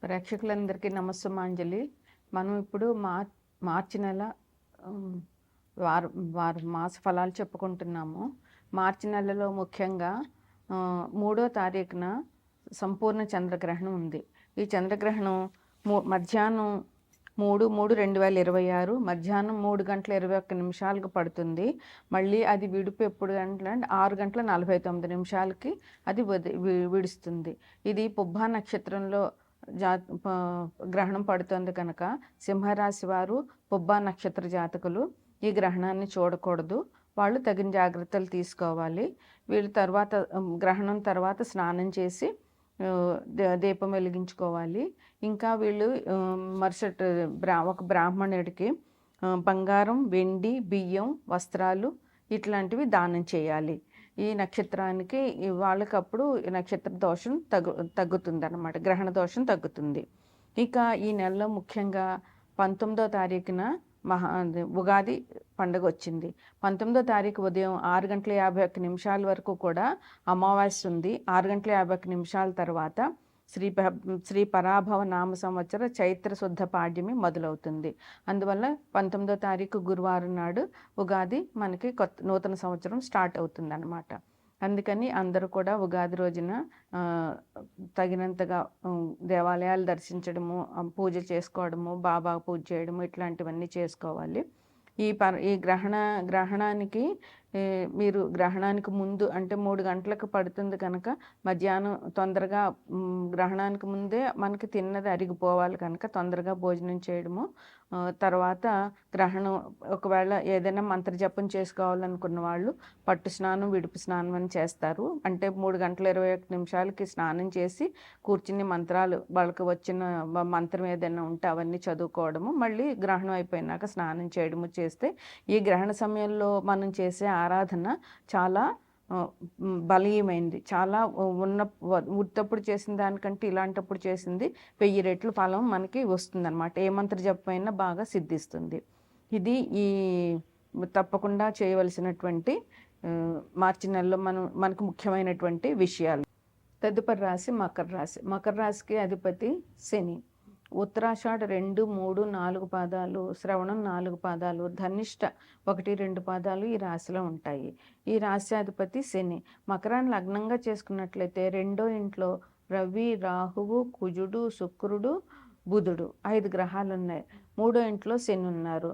ప్రేక్షకులందరికీ నమస్సుమాంజలి. మనం ఇప్పుడు మార్చి నెల హ్మ్, వార వార మాస ఫలాలు చెప్పుకుంటున్నాము. మార్చి నెలలో ముఖ్యంగా 3వ తారీఖున సంపూర్ణ చంద్రగ్రహణం ఉంది. ఈ చంద్రగ్రహణం మధ్యాహ్నం 3/3/2026 మధ్యాహ్నం 3:21 పడుతుంది. మళ్ళీ అది విడుపు ఎప్పుడు అంటే 6:49 అది విడుస్తుంది. ఇది పుబ్బా నక్షత్రంలో జా ప గ్రహణం పడుతుంది కనుక సింహరాశి వారు పుబ్బా నక్షత్ర జాతకులు ఈ గ్రహణాన్ని చూడకూడదు. వాళ్ళు తగిన జాగ్రత్తలు తీసుకోవాలి. వీళ్ళు తర్వాత గ్రహణం తర్వాత స్నానం చేసి దీపం వెలిగించుకోవాలి. ఇంకా వీళ్ళు మరుసటి ఒక బ్రాహ్మణుడికి బంగారం, వెండి, బియ్యం, వస్త్రాలు ఇట్లాంటివి దానం చేయాలి. ఈ నక్షత్రానికి వాళ్ళకప్పుడు నక్షత్ర దోషం తగ్గుతుందన్నమాట. గ్రహణ దోషం తగ్గుతుంది. ఇక ఈ నెలలో ముఖ్యంగా 19వ తారీఖున ఉగాది పండుగ వచ్చింది. 19వ తారీఖు ఉదయం 6:51 వరకు కూడా అమావాస్య ఉంది. 6:51 తర్వాత శ్రీ పరాభవ నామ సంవత్సర చైత్ర శుద్ధ పాడ్యమి మొదలవుతుంది. అందువల్ల 19వ తారీఖు గురువారం నాడు ఉగాది మనకి నూతన సంవత్సరం స్టార్ట్ అవుతుంది అన్నమాట. అందుకని అందరూ కూడా ఉగాది రోజున తగినంతగా దేవాలయాలు దర్శించడము, పూజ చేసుకోవడము, బాబా పూజ చేయడము ఇట్లాంటివన్నీ చేసుకోవాలి. ఈ గ్రహణానికి మీరు గ్రహణానికి ముందు అంటే 3 గంటలకు పడుతుంది కనుక మధ్యాహ్నం తొందరగా గ్రహణానికి ముందే మనకి తిన్నది అరిగిపోవాలి కనుక తొందరగా భోజనం చేయడము. తర్వాత గ్రహణం ఒకవేళ ఏదైనా మంత్రజపం చేసుకోవాలనుకున్న వాళ్ళు పట్టు స్నానం, విడుపు స్నానం అని చేస్తారు. అంటే 3:21 స్నానం చేసి కూర్చుని మంత్రాలు వాళ్ళకి వచ్చిన మంత్రం ఏదైనా ఉంటే అవన్నీ చదువుకోవడము, మళ్ళీ గ్రహణం అయిపోయినాక స్నానం చేయడము చేస్తే ఈ గ్రహణ సమయంలో మనం చేసే ఆరాధన చాలా బలీయమైంది. చాలా ఉత్తప్పుడు చేసిన దానికంటే ఇలాంటప్పుడు చేసింది 1000 రెట్లు ఫలం మనకి వస్తుందన్నమాట. ఏ మంత్ర జపమైనా బాగా సిద్ధిస్తుంది. ఇది ఈ తప్పకుండా చేయవలసినటువంటి మార్చి నెలలో మనకు ముఖ్యమైనటువంటి విషయాలు. తదుపరి రాశి మకర రాశి. మకర రాశికి అధిపతి శని. ఉత్తరాషాఢ 2, 3, 4 పాదాలు, శ్రవణం 4 పాదాలు, ధనిష్ట 1, 2 పాదాలు ఈ రాశిలో ఉంటాయి. ఈ రాశ్యాధిపతి శని. మకరాన్ని లగ్నంగా చేసుకున్నట్లయితే 2వ ఇంట్లో రవి, రాహువు, కుజుడు, శుక్రుడు, బుధుడు 5 గ్రహాలు ఉన్నాయి. 3వ ఇంట్లో శని ఉన్నారు.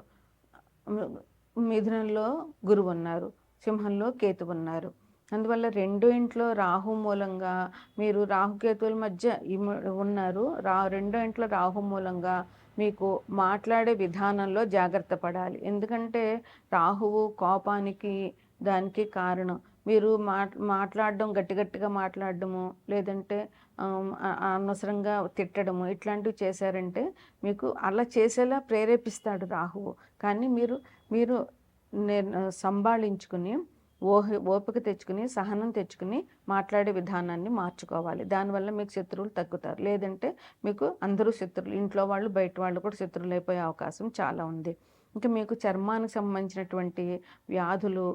మిథునంలో గురువు ఉన్నారు. సింహంలో కేతు ఉన్నారు. అందువల్ల 2వ ఇంట్లో రాహు మూలంగా మీరు రాహుకేతువుల మధ్య ఉన్నారు. 2వ ఇంట్లో రాహు మూలంగా మీకు మాట్లాడే విధానంలో జాగ్రత్త పడాలి. ఎందుకంటే రాహువు కోపానికి దానికి కారణం. మీరు మాట్లాడడం గట్టిగా మాట్లాడడము, లేదంటే అనవసరంగా తిట్టడము ఇట్లాంటివి చేశారంటే మీకు అలా చేసేలా ప్రేరేపిస్తాడు రాహువు. కానీ మీరు సంభాళించుకుని ఓపిక తెచ్చుకుని, సహనం తెచ్చుకుని మాట్లాడే విధానాన్ని మార్చుకోవాలి. దానివల్ల మీకు శత్రువులు తగ్గుతారు. లేదంటే మీకు అందరూ శత్రువులు, ఇంట్లో వాళ్ళు బయట వాళ్ళు కూడా శత్రువులు అయిపోయే అవకాశం చాలా ఉంది. ఇంకా మీకు చర్మానికి సంబంధించినటువంటి వ్యాధులు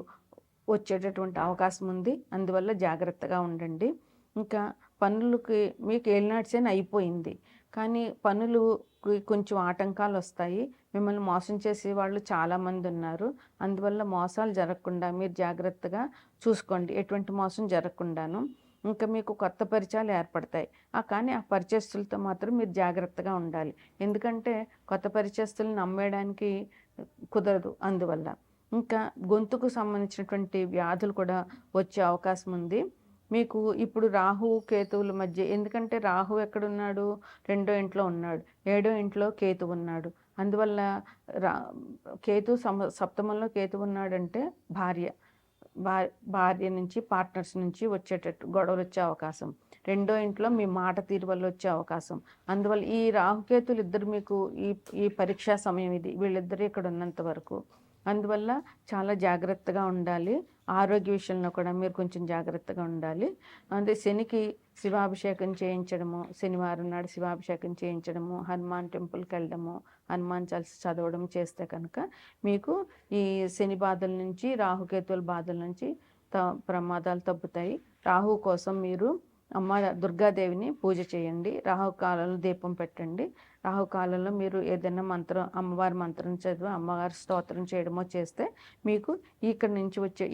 వచ్చేటటువంటి అవకాశం ఉంది. అందువల్ల జాగ్రత్తగా ఉండండి. ఇంకా పనులకి మీకు ఏలినాటి శని అయిపోయింది, కానీ పనులుకి కొంచెం ఆటంకాలు వస్తాయి. మిమ్మల్ని మోసం చేసే వాళ్ళు చాలామంది ఉన్నారు. అందువల్ల మోసాలు జరగకుండా మీరు జాగ్రత్తగా చూసుకోండి, ఎటువంటి మోసం జరగకుండాను. ఇంకా మీకు కొత్త పరిచయాలు ఏర్పడతాయి. కానీ ఆ పరిచయస్తులతో మాత్రం మీరు జాగ్రత్తగా ఉండాలి. ఎందుకంటే కొత్త పరిచయస్తులను నమ్మేయడానికి కుదరదు. అందువల్ల ఇంకా గొంతుకు సంబంధించినటువంటి వ్యాధులు కూడా వచ్చే అవకాశం ఉంది. మీకు ఇప్పుడు రాహు కేతువుల మధ్య, ఎందుకంటే రాహు ఎక్కడున్నాడు? 2వ ఇంట్లో ఉన్నాడు. 7వ ఇంట్లో కేతు ఉన్నాడు. అందువల్ల కేతు సప్తమంలో కేతు ఉన్నాడంటే భార్య నుంచి, పార్ట్నర్స్ నుంచి వచ్చేటట్టు గొడవలు వచ్చే అవకాశం. 2వ ఇంట్లో మీ మాట తీరు వల్ల వచ్చే అవకాశం. అందువల్ల ఈ రాహుకేతులు ఇద్దరు మీకు ఈ పరీక్షా సమయం ఇది, వీళ్ళిద్దరూ ఇక్కడ ఉన్నంత వరకు. అందువల్ల చాలా జాగ్రత్తగా ఉండాలి. ఆరోగ్య విషయంలో కూడా మీరు కొంచెం జాగ్రత్తగా ఉండాలి. అంటే శనికి శివాభిషేకం చేయించడము, శనివారం నాడు శివాభిషేకం చేయించడము, హనుమాన్ టెంపుల్కి వెళ్ళడము, హనుమాన్ చాలీసా చదవడం చేస్తే కనుక మీకు ఈ శని బాధల నుంచి, రాహుకేతువుల బాధల నుంచి ప్రమాదాలు తగ్గుతాయి. రాహు కోసం మీరు అమ్మ దుర్గాదేవిని పూజ చేయండి. రాహుకాలంలో దీపం పెట్టండి. రాహుకాలంలో మీరు ఏదైనా మంత్రం, అమ్మవారి మంత్రం చదివి అమ్మవారి స్తోత్రం చేయడమో చేస్తే మీకు ఇక్కడి నుంచి వచ్చే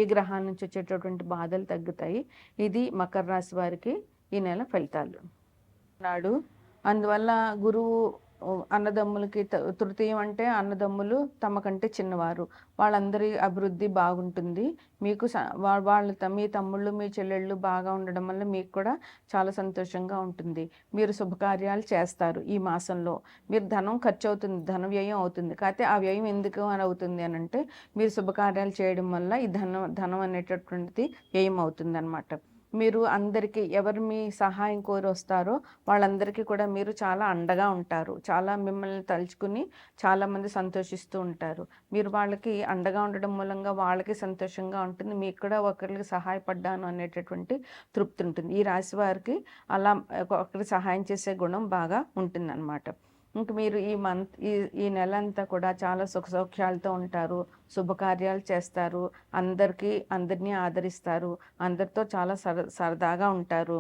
ఈ గ్రహాల నుంచి వచ్చేటటువంటి బాధలు తగ్గుతాయి. ఇది మకర రాశి వారికి ఈ నెల ఫలితాలు. నాడు అందువల్ల గురువు అన్నదమ్ములకి తృతీయం అంటే అన్నదమ్ములు తమకంటే చిన్నవారు, వాళ్ళందరి అభివృద్ధి బాగుంటుంది. మీకు మీ తమ్ముళ్ళు మీ చెల్లెళ్ళు బాగా ఉండడం వల్ల మీకు కూడా చాలా సంతోషంగా ఉంటుంది. మీరు శుభకార్యాలు చేస్తారు. ఈ మాసంలో మీరు ధనం ఖర్చు అవుతుంది, ధన వ్యయం అవుతుంది. కాకపోతే ఆ వ్యయం ఎందుకు అని అవుతుంది అని అంటే మీరు శుభకార్యాలు చేయడం వల్ల ఈ ధనం అనేటటువంటిది వ్యయం అవుతుంది అనమాట. మీరు అందరికీ ఎవరు మీ సహాయం కోరి వస్తారో వాళ్ళందరికీ కూడా మీరు చాలా అండగా ఉంటారు. చాలా మిమ్మల్ని తలుచుకుని చాలామంది సంతోషిస్తూ ఉంటారు. మీరు వాళ్ళకి అండగా ఉండడం మూలంగా వాళ్ళకి సంతోషంగా ఉంటుంది. మీకు కూడా ఒకరికి సహాయపడ్డాను అనేటటువంటి తృప్తి ఉంటుంది. ఈ రాశి వారికి అలా ఒకరికి సహాయం చేసే గుణం బాగా ఉంటుందన్నమాట. ఇంక మీరు ఈ నెల అంతా కూడా చాలా సుఖసౌఖ్యాలతో ఉంటారు. శుభకార్యాలు చేస్తారు. అందరినీ ఆదరిస్తారు. అందరితో చాలా సరదాగా ఉంటారు.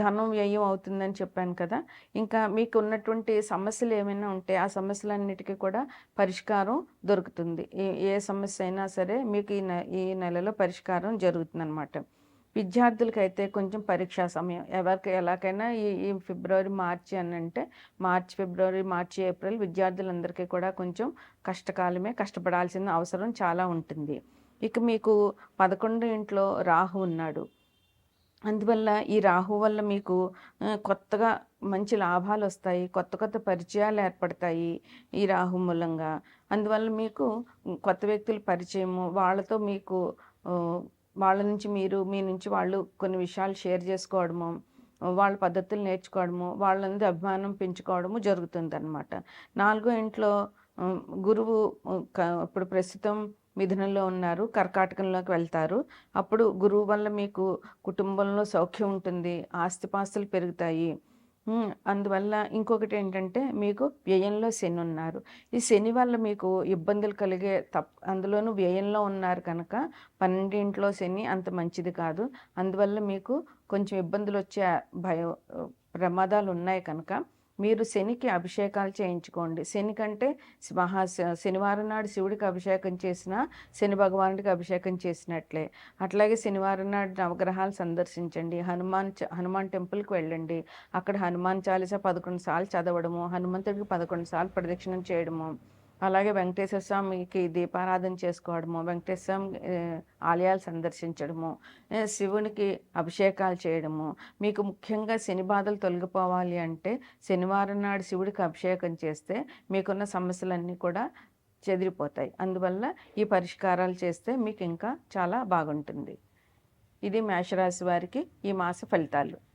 ధనం వ్యయం అవుతుందని చెప్పాను కదా! ఇంకా మీకు ఉన్నటువంటి సమస్యలు ఏమైనా ఉంటే ఆ సమస్యలన్నిటికీ కూడా పరిష్కారం దొరుకుతుంది. ఏ సమస్య అయినా సరే మీకు ఈ నెలలో పరిష్కారం జరుగుతుందనమాట. విద్యార్థులకైతే కొంచెం పరీక్షా సమయం. ఎలాగైనా ఈ ఫిబ్రవరి, మార్చి అనంటే ఫిబ్రవరి, మార్చి, ఏప్రిల్ విద్యార్థులందరికీ కూడా కొంచెం కష్టకాలమే. కష్టపడాల్సిన అవసరం చాలా ఉంటుంది. ఇక మీకు 11 ఇంట్లో రాహు ఉన్నాడు. అందువల్ల ఈ రాహు వల్ల మీకు కొత్తగా మంచి లాభాలొస్తాయి. కొత్త కొత్త పరిచయాలు ఏర్పడతాయి ఈ రాహు మూలంగా. అందువల్ల మీకు కొత్త వ్యక్తుల పరిచయము, వాళ్ళతో మీకు వాళ్ళ నుంచి మీ నుంచి వాళ్ళు కొన్ని విషయాలు షేర్ చేసుకోవడము, వాళ్ళ పద్ధతులు నేర్చుకోవడము, వాళ్ళ నుండి అభిమానం పెంచుకోవడము జరుగుతుందన్నమాట. 4వ ఇంట్లో గురువు ఇప్పుడు ప్రస్తుతం మిథునంలో ఉన్నారు. కర్కాటకంలోకి వెళ్తారు. అప్పుడు గురువు వల్ల మీకు కుటుంబంలో సౌఖ్యం ఉంటుంది. ఆస్తిపాస్తులు పెరుగుతాయి. అందువల్ల ఇంకొకటి ఏంటంటే మీకు వ్యయంలో శని ఉన్నారు. ఈ శని వల్ల మీకు ఇబ్బందులు కలిగే అందులోనూ వ్యయంలో ఉన్నారు కనుక 12 ఇంట్లో శని అంత మంచిది కాదు. అందువల్ల మీకు కొంచెం ఇబ్బందులు వచ్చే ప్రమాదాలు ఉన్నాయి కనుక మీరు శనికి అభిషేకాలు చేయించుకోండి. శని కంటే శనివారం నాడు శివుడికి అభిషేకం చేసినా శని భగవానుడికి అభిషేకం చేసినట్లే. అట్లాగే శనివారం నాడు నవగ్రహాలు సందర్శించండి. హనుమాన్ టెంపుల్కి వెళ్ళండి. అక్కడ హనుమాన్ చాలీసా 11 సార్లు చదవడము, హనుమంతుడికి 11 సార్లు ప్రదక్షిణం చేయడము, అలాగే వెంకటేశ్వర స్వామికి దీపారాధన చేసుకోవడము, వెంకటేశ్వర స్వామి ఆలయాలు సందర్శించడము, శివునికి అభిషేకాలు చేయడము. మీకు ముఖ్యంగా శని బాధలు తొలగిపోవాలి అంటే శనివారం నాడు శివుడికి అభిషేకం చేస్తే మీకున్న సమస్యలన్నీ కూడా చెదిరిపోతాయి. అందువల్ల ఈ పరిష్కారాలు చేస్తే మీకు ఇంకా చాలా బాగుంటుంది. ఇది మేషరాశి వారికి ఈ మాస ఫలితాలు.